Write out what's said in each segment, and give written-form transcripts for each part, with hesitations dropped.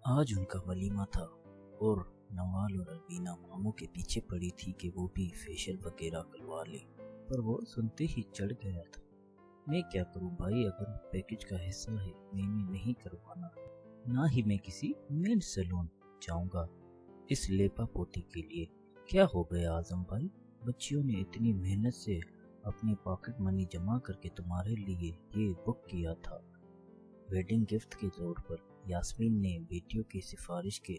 आज उनका वलीमा था और नवाल और अलवीना मामू के पीछे पड़ी थी कि वो भी फेशियल वगैरह करवा ले, पर वो सुनते ही चढ़ गया था। मैं क्या करूं भाई, अगर पैकेज का हिस्सा है मैंने नहीं करवाना, ना ही मैं किसी मेड सैलून जाऊंगा इस लेपा पोती के लिए। क्या हो गया आजम भाई, बच्चियों ने इतनी मेहनत से अपनी पॉकेट मनी जमा करके तुम्हारे लिए ये बुक किया था वेडिंग गिफ्ट के तौर पर। यास्मीन ने बेटियों की सिफारिश के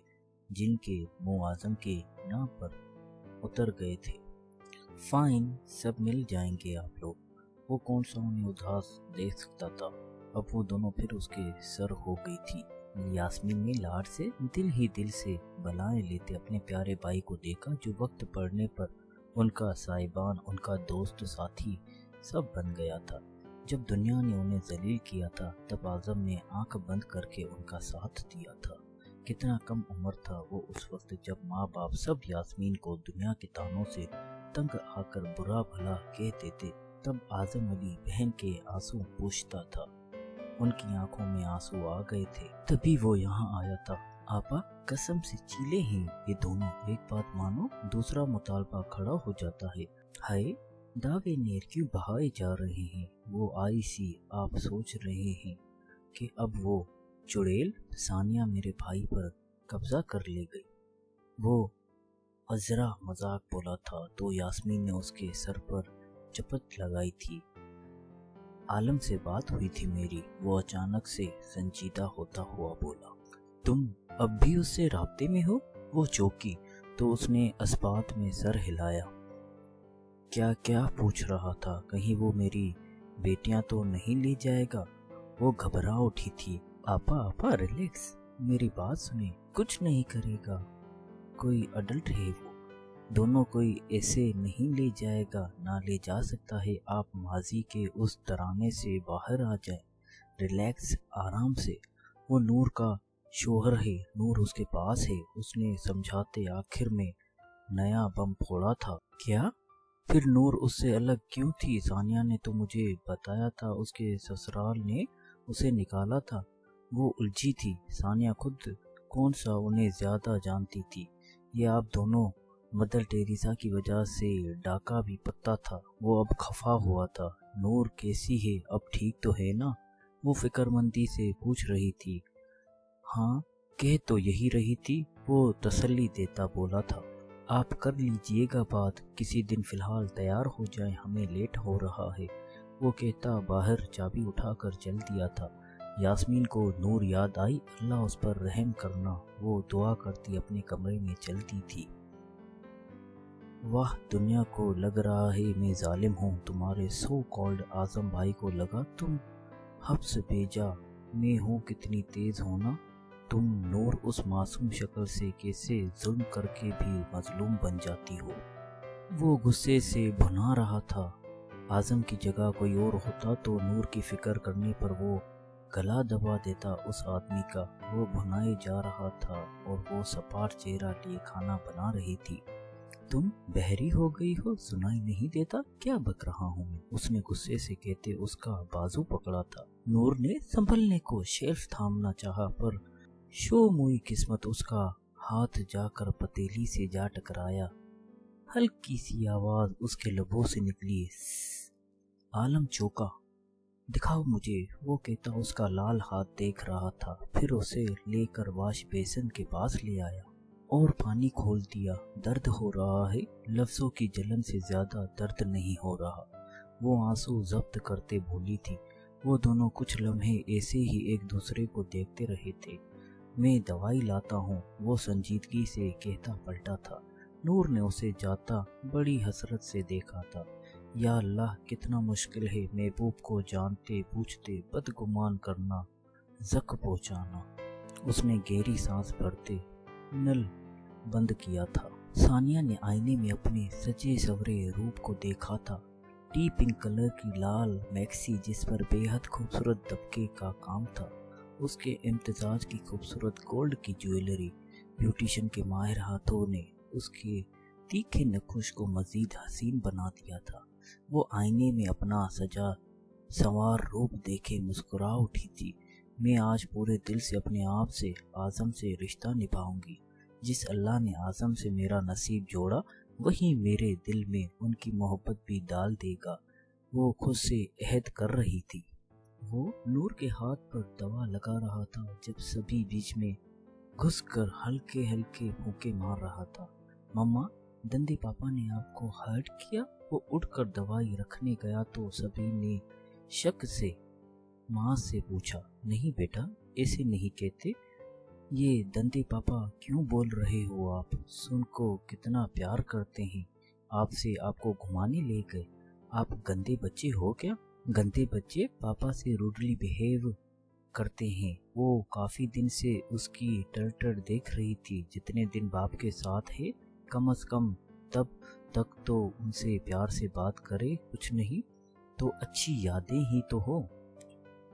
जिनके मुँह आजम के नाम पर उतर गए थे। फाइन, सब मिल जाएंगे आप लोग। वो कौन सा उन्हें उदास देख सकता था। अब वो दोनों फिर उसके सर हो गई थी। यास्मीन ने लाड से दिल ही दिल से बलाएं लेते अपने प्यारे भाई को देखा, जो वक्त पड़ने पर उनका साहिबान, उनका दोस्त साथी सब बन गया था। जब दुनिया ने उन्हें जलील किया था तब आजम ने आंख बंद करके उनका साथ दिया था। कितना कम उम्र था वो उस वक्त जब माँ बाप सब यास्मीन को दुनिया के तानों से तंग आकर बुरा भला कह देते, तब आजम अली बहन के आंसू पूछता था। उनकी आंखों में आंसू आ गए थे, तभी वो यहाँ आया था। आपा कसम से चीले हैं ये दोनों, एक बात मानो दूसरा मुतालबा खड़ा हो जाता है। हाय दागे नेर क्यों बहाए जा रहे हैं। वो आई सी आप सोच रहे हैं कि अब वो चुड़ैल सानिया मेरे भाई पर कब्जा कर ले गई। वो अजरा मजाक बोला था तो यास्मीन ने उसके सर पर चपत लगाई थी। आलम से बात हुई थी मेरी, वो अचानक से संजीदा होता हुआ बोला। तुम अब भी उससे राब्ते में हो? वो चौंकी तो उसने अस्पात में सर हिलाया। क्या क्या पूछ रहा था, कहीं वो मेरी बेटियां तो नहीं ले जाएगा। वो घबरा उठी थी। आपा आपा रिलैक्स, मेरी बात सुने, कुछ नहीं करेगा, कोई अडल्ट है वो, दोनों कोई ऐसे नहीं ले जाएगा, ना ले जा सकता है। आप माजी के उस तराने से बाहर आ जाए, रिलैक्स आराम से। वो नूर का शोहर है, नूर उसके पास है, उसने समझाते आखिर में नया बम फोड़ा था। क्या? फिर नूर उससे अलग क्यों थी? सानिया ने तो मुझे बताया था उसके ससुराल ने उसे निकाला था। वो उलझी थी। सानिया खुद कौन सा उन्हें ज्यादा जानती थी। ये आप दोनों मदर टेरेसा की वजह से डाका भी पत्ता था। वो अब खफा हुआ था। नूर कैसी है, अब ठीक तो है ना? वो फिक्रमंदी से पूछ रही थी। हाँ, कह तो यही रही थी, वो तसल्ली देता बोला था। आप कर लीजिएगा बात किसी दिन, फिलहाल तैयार हो जाए, हमें लेट हो रहा है। वो कहता बाहर चाबी उठाकर चल दिया था। यास्मीन को नूर याद आई, अल्लाह उस पर रहम करना। वो दुआ करती अपने कमरे में चलती थी। वाह, दुनिया को लग रहा है मैं जालिम हूँ। तुम्हारे सो कॉल्ड आजम भाई को लगा तुम हब्स भेजा। मैं हूँ कितनी तेज होना। तुम नूर उस मासूम शक्ल से कैसे जुल्म करके भी मजलूम बन जाती हो। वो गुस्से से भुना रहा था। आजम की जगह कोई और होता तो नूर की फिक्र करने पर वो गला दबा देता उस आदमी का। वो भुनाए जा रहा था और वो सपाट चेहरा लिए खाना बना रही थी। तुम बहरी हो गई हो, सुनाई नहीं देता? क्या बक रहा हूँ मैं? उसने गुस्से से कहते उसका बाजू पकड़ा था। नूर ने संभलने को शेल्फ थामना चाहा, पर शो मुई किस्मत उसका हाथ जाकर पतीली से जा टकराया। हल्की सी आवाज उसके लबों से निकली। आलम चौंका। दिखाओ मुझे, वो कहता उसका लाल हाथ देख रहा था। फिर उसे लेकर वाश बेसिन के पास ले आया और पानी खोल दिया। दर्द हो रहा है, लफ्जों की जलन से ज्यादा दर्द नहीं हो रहा। वो आंसू जब्त करते बोली थी। वो दोनों कुछ लम्हे ऐसे ही एक दूसरे को देखते रहे थे। मैं दवाई लाता हूँ, वो संजीदगी से कहता पलटा था। नूर ने उसे जाता बड़ी हसरत से देखा था। या अल्लाह, कितना मुश्किल है महबूब को जानते पूछते बदगुमान करना, जक पहुँचाना। उसने गहरी सांस भरते नल बंद किया था। सानिया ने आईने में अपने सजे सवरे रूप को देखा था। टी पिंक कलर की लाल मैक्सी जिस पर बेहद खूबसूरत दबके का काम था, उसके इम्तिजाज की खूबसूरत गोल्ड की ज्वेलरी, ब्यूटिशियन के माहिर हाथों ने उसके तीखे नक्श को मजीद हसीन बना दिया था। वो आईने में अपना सजा सवार रूप देखे मुस्कुरा उठी थी। मैं आज पूरे दिल से अपने आप से आज़म से रिश्ता निभाऊंगी। जिस अल्लाह ने आज़म से मेरा नसीब जोड़ा, वही मेरे दिल में उनकी मोहब्बत भी डाल देगा। वो खुद से अहद कर रही थी। वो नूर के हाथ पर दवा लगा रहा था जब सभी बीच में घुसकर हल्के हल्के फूंके मार रहा था। मम्मा, दंदे पापा ने आपको हर्ट किया? वो उठकर दवाई रखने गया तो सभी ने शक से माँ से पूछा। नहीं बेटा, ऐसे नहीं कहते। ये दंदे पापा क्यों बोल रहे हो आप? सुन को कितना प्यार करते हैं आपसे, आपको घुमाने ले गए। आप गंदे बच्चे हो क्या? गंदे बच्चे पापा से रूडली बिहेव करते हैं। वो काफी दिन से उसकी टर्टर देख रही थी। जितने दिन बाप के साथ है, कम से कम तब तक तो उनसे प्यार से बात करे, कुछ नहीं तो अच्छी यादें ही तो हो।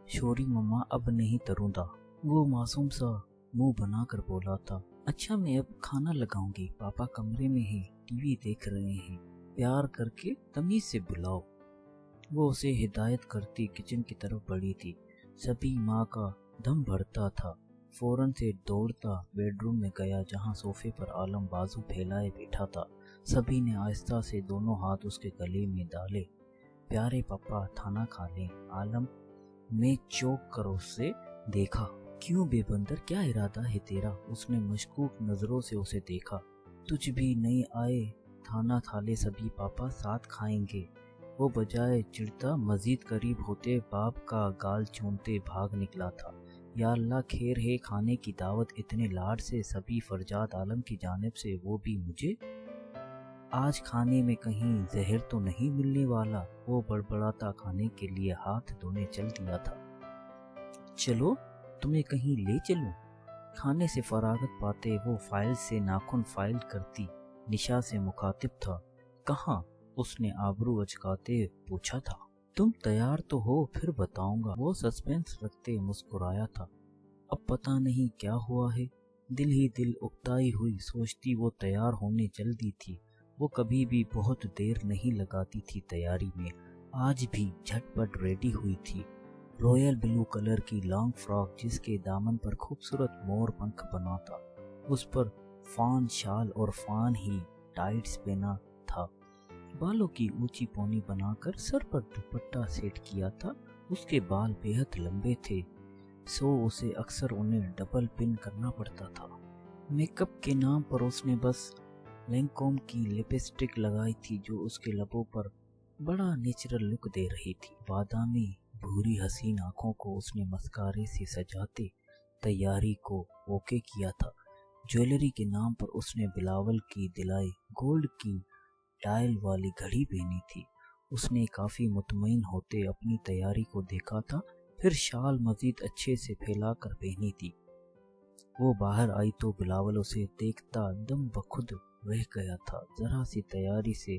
शोरी मम्मा, अब नहीं तरूंदा, वो मासूम सा मुंह बनाकर बोला था। अच्छा, मैं अब खाना लगाऊंगी, पापा कमरे में है, टीवी देख रहे हैं, प्यार करके तमीज से बुलाओ। वो उसे हिदायत करती किचन की तरफ बढ़ी थी। सभी माँ का दम भरता था। फौरन से दौड़ता बेडरूम में गया जहाँ सोफे पर आलम बाजू फैलाए बैठा था। सभी ने आहिस्ता से दोनों हाथ उसके गले में डाले। प्यारे पापा, खाना खा लें। आलम ने चौंक कर उससे देखा। क्यों बेबंदर, क्या इरादा है तेरा? उसने मशकूक नजरों से उसे देखा। तुझ भी नहीं आए? खाना खा ले सभी, पापा साथ खाएंगे। वो बजाय चिढ़ता मजीद करीब होते बाप का गाल चूमते भाग निकला था। या अल्लाह, खैर है, खाने की दावत इतने लाड से सभी फरजाद आलम की जानिब से, वो भी मुझे। आज खाने में कहीं जहर तो नहीं मिलने वाला? वो बड़बड़ाता खाने के लिए हाथ धोने चल दिया था। चलो, तुम्हें कहीं ले चलूं? खाने से फरागत पाते वो फाइल से नाखून फाइल करती निशा से मुखातिब था। कहाँ? उसने आबरू अचकाते पूछा था। तुम तैयार तो हो? फिर बताऊंगा। वो सस्पेंस रखते मुस्कुराया था। अब पता नहीं क्या हुआ है, दिल ही दिल उकताई हुई सोचती वो तैयार होने चल दी थी। वो कभी भी बहुत देर नहीं लगाती थी तैयारी में। आज भी झटपट रेडी हुई थी। रॉयल ब्लू कलर की लॉन्ग फ्रॉक जिसके दामन पर खूबसूरत मोर पंख बना था। उस पर फान शाल और फान ही टाइट्स पहना था। बालों की ऊंची पौनी बनाकर सर पर दुपट्टा सेट किया था। उसके बाल बेहद लंबे थे, सो उसे अक्सर उन्हें डबल पिन करना पड़ता था। मेकअप के नाम पर उसने बस लैंकोम की लिपस्टिक लगाई थी जो उसके लबों पर बड़ा नेचुरल लुक दे रही थी। बादामी भूरी हसीन आंखों को उसने मस्कारे से सजाते तैयारी को ओके किया था। ज्वेलरी के नाम पर उसने बिलावल की दिलाई गोल्ड की डायल वाली घड़ी पहनी थी। उसने काफी मुतमईन होते अपनी तैयारी को देखा था, फिर शाल मजीद अच्छे से फैला कर पहनी थी। वो बाहर आई तो बिलावल उसे देखता दम बखुद रह गया था। जरा सी तैयारी से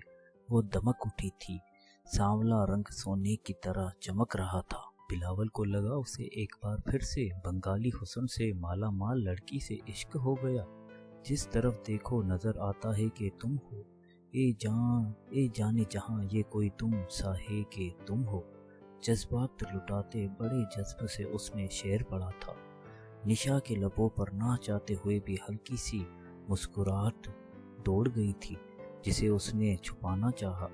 वो दमक उठी थी। सांवला रंग सोने की तरह चमक रहा था। बिलावल को लगा उसे एक बार फिर से बंगाली हुस्न से माला माल लड़की से इश्क हो गया। जिस तरफ देखो नजर आता है कि तुम हो, ए जाने जहां ये कोई तुम सा है कि तुम हो। जज्बात लुटाते बड़े जज्ब से उसने शेर पढ़ा था। निशा के लबों पर ना चाहते हुए भी हल्की सी मुस्कुराहट दौड़ गई थी जिसे उसने छुपाना चाहा।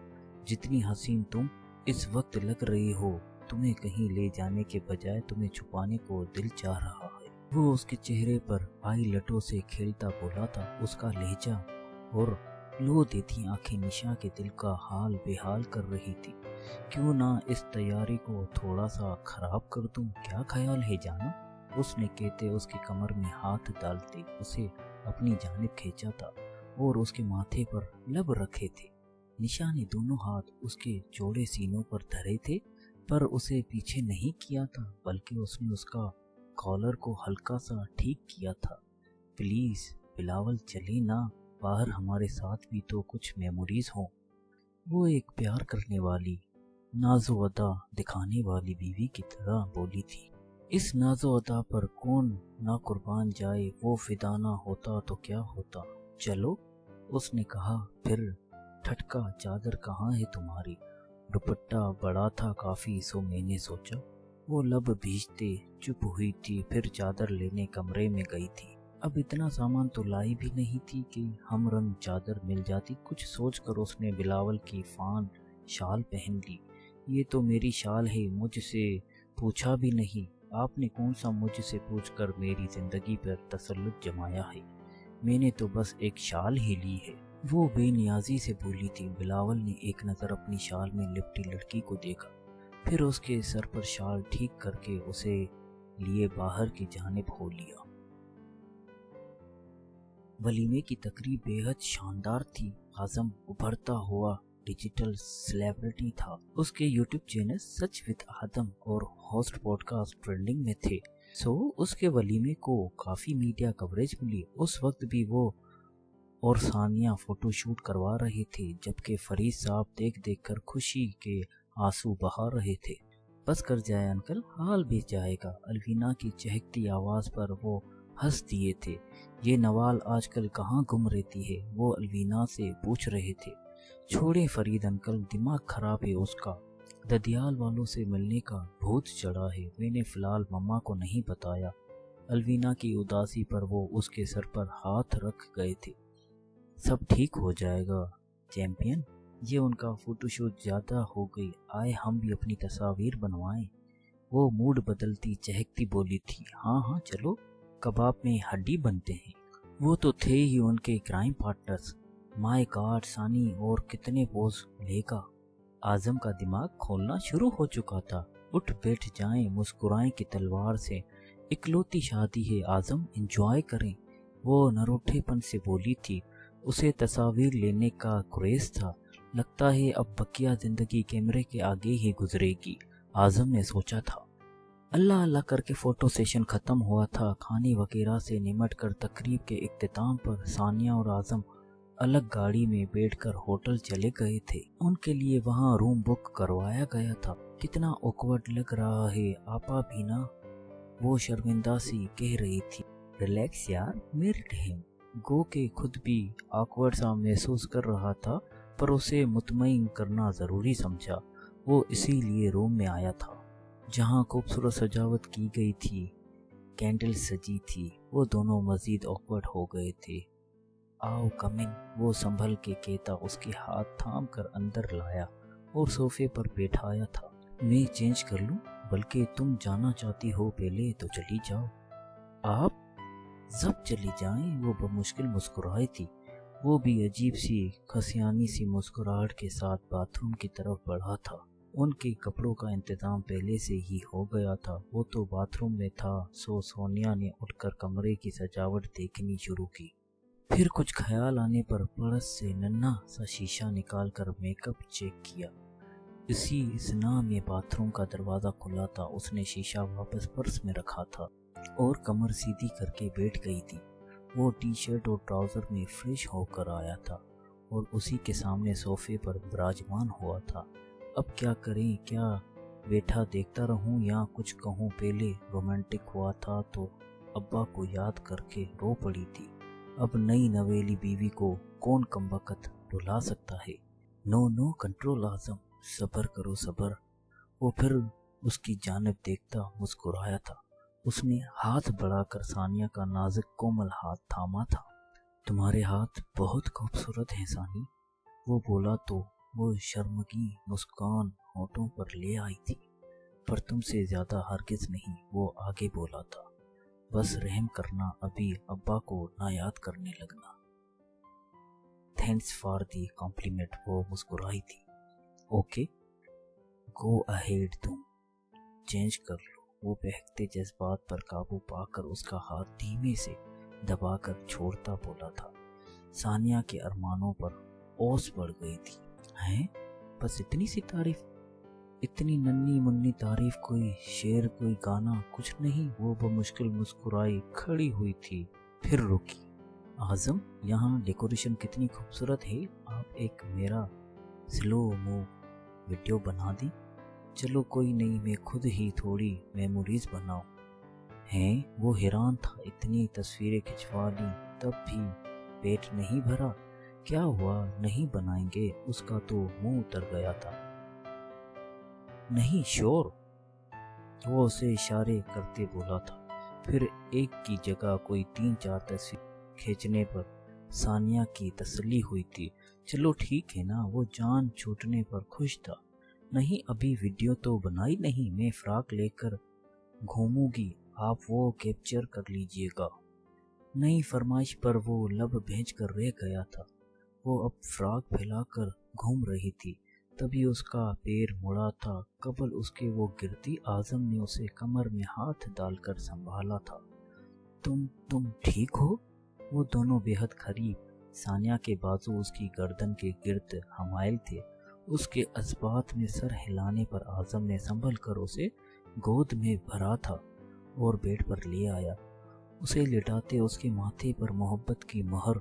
जितनी हसीन तुम इस वक्त लग रही हो, तुम्हें कहीं ले जाने के बजाय तुम्हें छुपाने को दिल चाह रहा है। वो उसके चेहरे पर आई लटों से खेलता बोला था। उसका लहजा और लो देती आंखें निशा के दिल का हाल बेहाल कर रही थी। क्यों ना इस तैयारी को थोड़ा सा खराब कर दूं, क्या ख्याल है जाना? उसने कहते उसकी कमर में हाथ डालते उसे अपनी जानिब खींचा था और उसके माथे पर लब रखे थे। निशा ने दोनों हाथ उसके चौड़े सीनों पर धरे थे, पर उसे पीछे नहीं किया था, बल्कि उसने उसका कॉलर को हल्का सा ठीक किया था। प्लीज बिलावल, चले ना बाहर, हमारे साथ भी तो कुछ मेमोरीज हों। वो एक प्यार करने वाली नाज़ो अदा दिखाने वाली बीवी की तरह बोली थी। इस नाज़ो अदा पर कौन ना कुर्बान जाए। वो फिदाना होता तो क्या होता। चलो, उसने कहा। फिर ठटका, चादर कहाँ है तुम्हारी? दुपट्टा बड़ा था काफी, सो मैंने सोचा वो लब भींचते चुप हुई थी, फिर चादर लेने कमरे में गई थी। अब इतना सामान तो लाई भी नहीं थी कि हम रंग चादर मिल जाती। कुछ सोचकर उसने बिलावल की फान शाल पहन ली। ये तो मेरी शाल है, मुझसे पूछा भी नहीं। आपने कौन सा मुझसे पूछकर मेरी जिंदगी पर तसल्लुत जमाया है? मैंने तो बस एक शाल ही ली है, वो बेनियाजी से बोली थी। बिलावल ने एक नज़र अपनी शाल में लिपटी लड़की को देखा, फिर उसके सर पर शाल ठीक करके उसे लिए बाहर की जानिब हो लिया। वलीमे की तकरीब बेहद शानदार थी। आज़म उभरता हुआ डिजिटल सेलिब्रिटी था। उसके यूट्यूब चैनल सच विद आदम और होस्ट पॉडकास्ट ट्रेंडिंग में थे। उसके वलीमे को काफ़ी मीडिया कवरेज मिली। उस वक्त भी वो और सानिया फोटो शूट करवा रहे थे, जबकि फरीद साहब देख देख कर खुशी के आंसू बहा रहे थे। बस कर जाए अंकल, हाल भी जाएगा। अलवीना की चहकती आवाज़ पर वो हंस दिए थे। ये नवाल आजकल कहाँ गुम रहती है? वो अलवीना से पूछ रहे थे। छोड़े फरीद अंकल, दिमाग खराब है उसका। ददियाल वालों से मिलने का भूत चढ़ा है। मैंने फिलहाल मम्मा को नहीं बताया। अलवीना की उदासी पर वो उसके सर पर हाथ रख गए थे। सब ठीक हो जाएगा चैंपियन। ये उनका फोटोशूट ज्यादा हो गई, आए हम भी अपनी तस्वीर बनवाएं। वो मूड बदलती चहकती बोली थी। हाँ हाँ चलो, कबाब में हड्डी बनते हैं। वो तो थे ही उनके क्राइम पार्टनर्स। माय गॉड सानी, और कितने पोज लेगा। आजम का दिमाग खोलना शुरू हो चुका था। उठ बैठ जाएं, मुस्कुराएं की तलवार से। इकलौती शादी है आजम, एंजॉय करें। वो नरोठेपन से बोली थी। उसे तस्वीर लेने का क्रेज था। लगता है अब बकिया जिंदगी कैमरे के आगे ही गुजरेगी, आजम ने सोचा था। अल्लाह अल्लाह करके फोटो सेशन खत्म हुआ था। खाने वगैरह से निमट कर तकरीब के इख्तिताम पर सानिया और आजम अलग गाड़ी में बैठकर होटल चले गए थे। उनके लिए वहाँ रूम बुक करवाया गया था। कितना ऑकवर्ड लग रहा है आपा भी ना, वो शर्मिंदा सी कह रही थी। रिलैक्स यार, मेरिट है। गो के खुद भी ऑकवर्ड सा महसूस कर रहा था, पर उसे मुतमईन करना जरूरी समझा। वो इसीलिए रूम में आया था, जहाँ खूबसूरत सजावट की गई थी, कैंडल सजी थी। वो दोनों मजीद ऑकवर्ड हो गए थे। आओ कम इन, वो संभल के कहता उसके हाथ थाम कर अंदर लाया और सोफे पर बैठाया था। मैं चेंज कर लूं? बल्कि तुम जाना चाहती हो पहले तो चली जाओ। आप जब चली जाएं, वो बमुश्किल मुस्कुराई थी। वो भी अजीब सी खसियानी सी मुस्कुराहट के साथ बाथरूम की तरफ बढ़ा था। उनके कपड़ों का इंतजाम पहले से ही हो गया था। वो तो बाथरूम में था। सोनिया ने उठकर कमरे की सजावट देखनी शुरू की। फिर कुछ ख्याल आने पर पर्स से नन्हा सा शीशा निकालकर मेकअप चेक किया। इसी स्ना में बाथरूम का दरवाजा खुला था। उसने शीशा वापस पर्स में रखा था और कमर सीधी करके बैठ गई थी। वो टी शर्ट और ट्राउजर में फ्रेश होकर आया था और उसी के सामने सोफे पर विराजमान हुआ था। अब क्या करें? क्या बैठा देखता रहूं या कुछ कहूं? पहले रोमांटिक हुआ था तो अब्बा को याद करके रो पड़ी थी। अब नई नवेली बीवी को कौन कमबख्त रुला सकता है? नो कंट्रोल आजम, सब्र करो सब्र। वो फिर उसकी जानिब देखता मुस्कुराया था। उसने हाथ बढ़ाकर सानिया का नाजुक कोमल हाथ थामा था। तुम्हारे हाथ बहुत खूबसूरत हैं सानी, वो बोला तो वो शर्मगी मुस्कान होठों पर ले आई थी। पर तुमसे ज्यादा हरगिज नहीं, वो आगे बोला था। बस रहम करना, अभी अब्बा को ना याद करने लगना। थैंक्स फॉर दी कॉम्प्लीमेंट, वो मुस्कुराई थी। ओके गो अहेड, तुम चेंज कर लो। वो बहकते जज्बात पर काबू पाकर उसका हाथ धीमे से दबाकर छोड़ता बोला था। सानिया के अरमानों पर ओस बढ़ गई थी। हैं? बस इतनी सी तारीफ? इतनी नन्ही मुन्नी तारीफ? कोई शेर, कोई गाना, कुछ नहीं? वो बमुश्किल मुस्कुराई खड़ी हुई थी, फिर रुकी। आजम, यहाँ डेकोरेशन कितनी खूबसूरत है। आप एक मेरा स्लो मूव वीडियो बना दी? चलो कोई नहीं, मैं खुद ही थोड़ी मेमोरीज बनाऊं। हैं? वो हैरान था। इतनी तस्वीरें खिंचवा ली, तब भी पेट नहीं भरा? क्या हुआ, नहीं बनाएंगे? उसका तो मुंह उतर गया था। नहीं श्योर, वो उसे इशारे करते बोला था। फिर एक की जगह कोई 3-4 तस्वीर खींचने पर सानिया की तसल्ली हुई थी। चलो ठीक है ना, वो जान छूटने पर खुश था। नहीं, अभी वीडियो तो बनाई नहीं, मैं फ्रॉक लेकर घूमूंगी, आप वो कैप्चर कर लीजिएगा। नई फरमाइश पर वो लब भेज कर रह गया था। वो अब फ्रॉक फैलाकर घूम रही थी। तभी उसका पैर मुड़ा था। कबल उसके वो गिरती आजम ने उसे कमर में हाथ डालकर संभाला था। तुम ठीक हो? वो दोनों बेहद करीब। सानिया के बाजू उसकी गर्दन के गिर्द हमायल थे। उसके अस्बात में सर हिलाने पर आजम ने संभल कर उसे गोद में भरा था और बेड पर ले आया। उसे लिटाते उसके माथे पर मोहब्बत की मोहर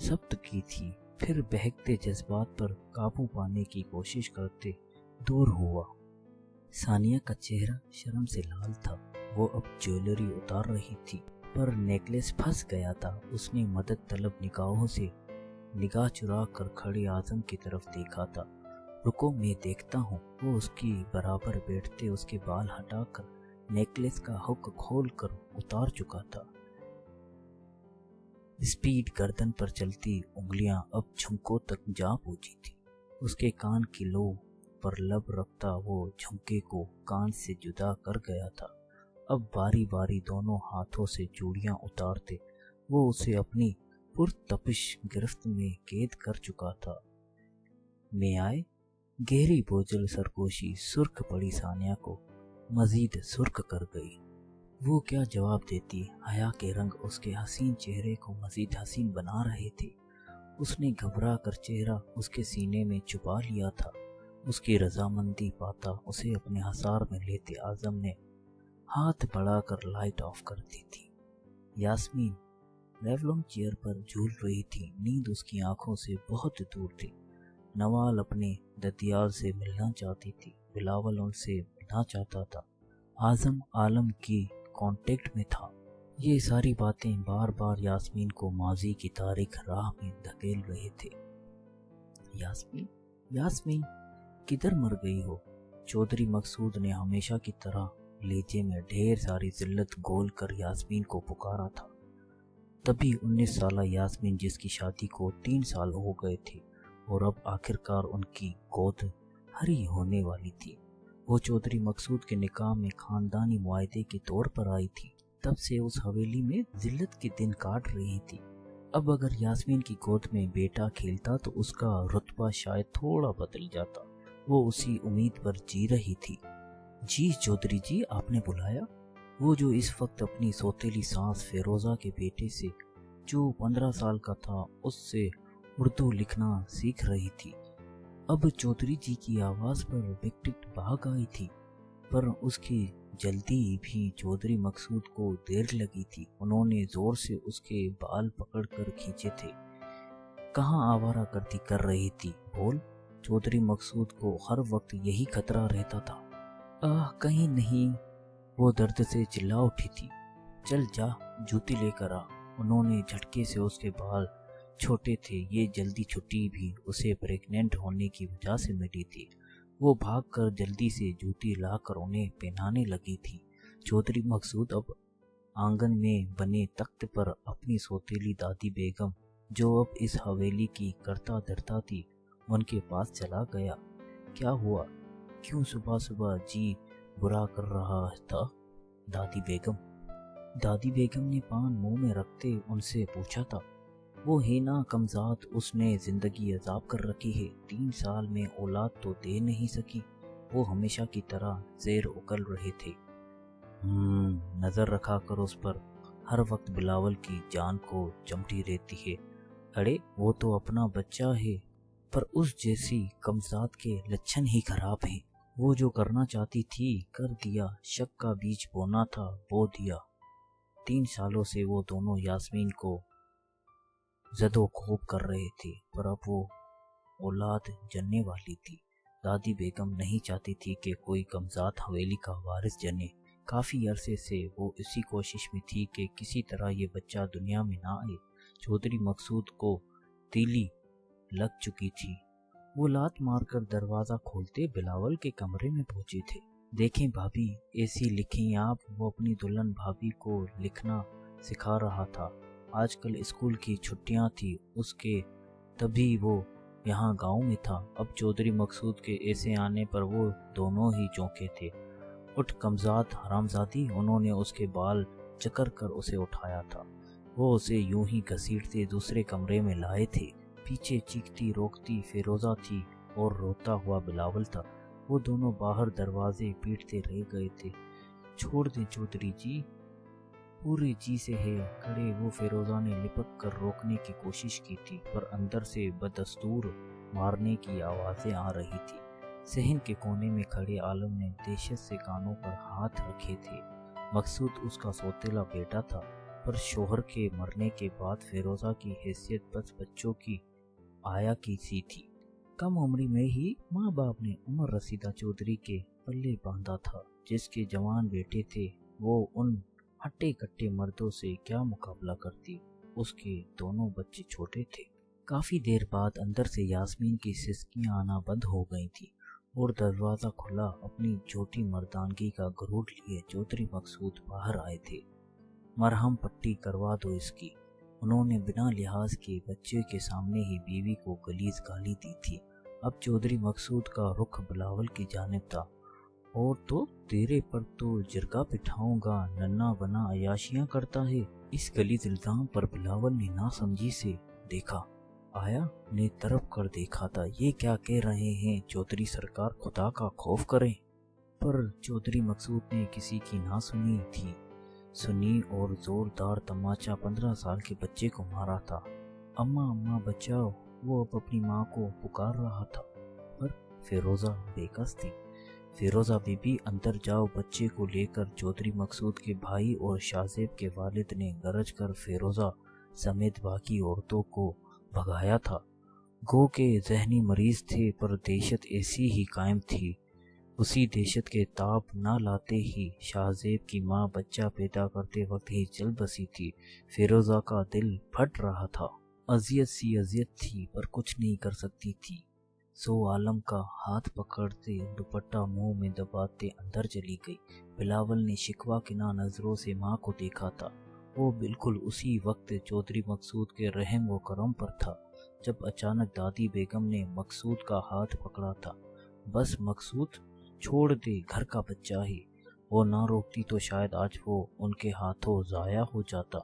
जब्त की थी। फिर बहकते जज्बात पर काबू पाने की कोशिश करते दूर हुआ। सानिया का चेहरा शर्म से लाल था। वो अब ज्वेलरी उतार रही थी, पर नेकलेस फंस गया था। उसने मदद तलब निगाहों से निगाह चुरा कर खड़े आजम की तरफ देखा था। रुको, मैं देखता हूँ। वो उसकी बराबर बैठते उसके बाल हटाकर नेकलेस का हुक खोल कर उतार चुका था। स्पीड गर्दन पर चलती उंगलियां अब झुमकों तक जा पहुंची थी। उसके कान की लो पर लब रखता वो झुमके को कान से जुदा कर गया था। अब बारी बारी दोनों हाथों से चूड़ियां उतारते वो उसे अपनी पुरतपिश गिरफ्त में कैद कर चुका था। मैं आए? गहरी बोझल सरगोशी सुर्ख पड़ी सानिया को मजीद सुर्ख कर गई। वो क्या जवाब देती? हया के रंग उसके हसीन चेहरे को मजीद हसीन बना रहे थे। उसने घबरा कर चेहरा उसके सीने में छुपा लिया था। उसकी रजामंदी पाता उसे अपने हसार में लेते आजम ने हाथ बढ़ाकर लाइट ऑफ कर दी थी। यास्मीन रेवलॉन चेयर पर झूल रही थी। नींद उसकी आंखों से बहुत दूर थी। नवाल अपने दतियाल से मिलना चाहती थी। बिलावल उनसे मिलना चाहता था। आजम आलम की कांटेक्ट में था। ये सारी बातें बार बार यास्मीन को माजी की तारीख राह में धकेल रहे थे। यास्मीन, यास्मीन किधर मर गई हो? चौधरी मकसूद ने हमेशा की तरह लेजे में ढेर सारी जिल्लत गोल कर यास्मीन को पुकारा था। तभी 19 साला यास्मीन, जिसकी शादी को 3 साल हो गए थे और अब आखिरकार उनकी गोद हरी होने वाली थी, वो चौधरी मकसूद के निकाह में खानदानी मुआहदे के तौर पर आई थी। तब से उस हवेली में जिल्लत के दिन काट रही थी। अब अगर यास्मीन की गोद में बेटा खेलता तो उसका रुतबा शायद थोड़ा बदल जाता। वो उसी उम्मीद पर जी रही थी। जी चौधरी जी, आपने बुलाया? वो जो इस वक्त अपनी सौतेली सांस फेरोजा के बेटे से, जो 15 साल का था, उससे उर्दू लिखना सीख रही थी, अब चौधरी जी की आवाज पर विकटित भाग आई थी। पर उसकी जल्दी भी चौधरी मकसूद को देर लगी थी। उन्होंने जोर से उसके बाल पकड़कर खींचे थे। कहाँ आवारा गर्दी कर रही थी? बोल। चौधरी मकसूद को हर वक्त यही खतरा रहता था। कहीं नहीं, वो दर्द से चिल्ला उठी थी। चल जा, जूती लेकर आ। उन्होंने झटके से उसके बाल छोटे थे। ये जल्दी छुट्टी भी उसे प्रेग्नेंट होने की वजह से मिली थी। वो भागकर जल्दी से जूती लाकर उन्हें पहनाने लगी थी। चौधरी मकसूद अब आंगन में बने तख्त पर अपनी सौतेली दादी बेगम, जो अब इस हवेली की करता धरता थी, उनके पास चला गया। क्या हुआ? क्यों सुबह सुबह जी बुरा कर रहा था? दादी बेगम ने पान मुंह में रखते उनसे पूछा था। वो है ना कमजात, उसने जिंदगी अजाब कर रखी है। 3 साल में औलाद तो दे नहीं सकी। वो हमेशा की तरह जेर उगल रहे थे। नजर रखा कर उस पर, हर वक्त बिलावल की जान को चमटी रहती है। अरे वो तो अपना बच्चा है, पर उस जैसी कमजात के लक्षण ही खराब हैं। वो जो करना चाहती थी कर दिया। शक का बीज बोना था, बो दिया। 3 सालों से वो दोनों यास्मीन को जदो खूब कर रहे थे, पर अब वो औलाद जन्ने वाली थी। दादी बेगम नहीं चाहती थी कि कोई कमजात हवेली का वारिस जने। काफी अरसे से वो इसी कोशिश में थी कि किसी तरह ये बच्चा दुनिया में ना आए। चौधरी मकसूद को तीली लग चुकी थी। वो लात मारकर दरवाजा खोलते बिलावल के कमरे में पहुंचे थे। देखें भाभी, ऐसी लिखें आप। वो अपनी दुल्हन भाभी को लिखना सिखा रहा था। आजकल स्कूल की छुट्टियां थी उसके, तभी वो यहाँ गांव में था। अब चौधरी मकसूद के ऐसे आने पर वो दोनों ही चौंके थे। उठ कमजात हरामजादी, उन्होंने उसके बाल चकर कर उसे उठाया था। वो उसे यूं ही घसीटते दूसरे कमरे में लाए थे। पीछे चीखती रोकती फिरोजा थी और रोता हुआ बिलावल था। वो दोनों बाहर दरवाजे पीटते रह गए थे। छोड़ दे चौधरी जी, पूरी जी से है खड़े। वो फिरोजा ने लिपक कर रोकने की कोशिश की थी, पर अंदर से बदस्तूर मारने की आवाजें आ रही थी। सहन के कोने में खड़े आलम ने दहशत से कानों पर हाथ रखे थे। मकसूद उसका सौतेला बेटा था, पर शोहर के मरने के बाद फिरोजा की हैसियत बस बच्चों की आया की सी थी। कम उम्र में ही माँ बाप ने उमर रसीदा चौधरी के पल्ले बांधा था। जिसके जवान बेटे थे, वो उन हट्टे कट्टे मर्दों से क्या मुकाबला करती। उसके दोनों बच्चे छोटे थे। काफी देर बाद अंदर से यास्मीन की सिसकियां आना बंद हो गई थी और दरवाजा खुला। अपनी छोटी मर्दानगी का गरूर लिए चौधरी मकसूद बाहर आए थे। मरहम पट्टी करवा दो इसकी। उन्होंने बिना लिहाज के बच्चे के सामने ही बीवी को गलीज गाली दी थी। अब चौधरी मकसूद का रुख बिलावल की जानिब था। और तो तेरे पर तो जिरगा बिठाऊंगा, नन्ना बना अयाशियां करता है। इस गलीज इल्जाम पर बिलावल ने नासमझी से देखा। आया ने तरफ कर देखा था। ये क्या कह रहे हैं चौधरी सरकार, खुदा का खौफ करें। पर चौधरी मकसूद ने किसी की ना सुनी थी। सुनी और जोरदार तमाचा 15 साल के बच्चे को मारा था। अम्मा अम्मा बचाओ, वो अब अपनी माँ को पुकार रहा था। पर फिरोजा बेकस थी। फिरोजा बीबी अंदर जाओ, बच्चे को लेकर। चौधरी मकसूद के भाई और शाहजेब के वालिद ने गरज कर फिरोजा समेत बाकी औरतों को भगाया था। गो के जहनी मरीज थे, पर दहशत ऐसी ही कायम थी। उसी दहशत के ताप न लाते ही शाहजेब की माँ बच्चा पैदा करते वक्त ही जल बसी थी। फिरोजा का दिल फट रहा था। अजियत सी अजियत थी, पर कुछ नहीं कर सकती थी। सो आलम का हाथ पकड़ते दुपट्टा मुंह में दबाते अंदर चली गई। बिलावल ने शिकवा किना नजरों से माँ को देखा था। वो बिल्कुल उसी वक्त चौधरी मकसूद के रहम व करम पर था, जब अचानक दादी बेगम ने मकसूद का हाथ पकड़ा था। बस मकसूद, छोड़ दे, घर का बच्चा ही। वो ना रोकती तो शायद आज वो उनके हाथों जाया हो जाता।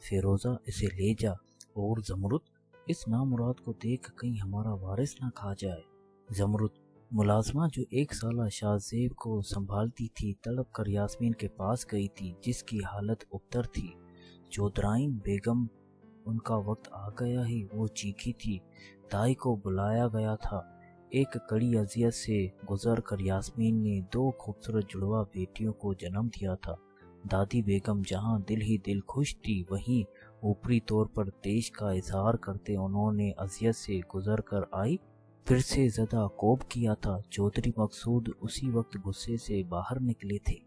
फिरोजा, इसे ले जा। और जमरुद, इस नामुराद को देख कहीं हमारा वारिस ना खा जाए। जमरुद, मुलाजमा जो 1 साल शाहजेब को संभालती थी, तड़प कर यास्मीन के पास गई थी, जिसकी हालत उबतर थी। चौधराइन बेगम, उनका वक्त आ गया ही, वो चीखी थी। दाई को बुलाया गया था। एक कड़ी अजियत से गुजर कर यास्मीन ने 2 खूबसूरत जुड़वा बेटियों को जन्म दिया था। दादी बेगम जहां दिल ही दिल खुश थी, वहीं ऊपरी तौर पर देश का इजहार करते उन्होंने अजियत से गुजर कर आई फिर से ज्यादा कोप किया था। चौधरी मकसूद उसी वक्त गुस्से से बाहर निकले थे।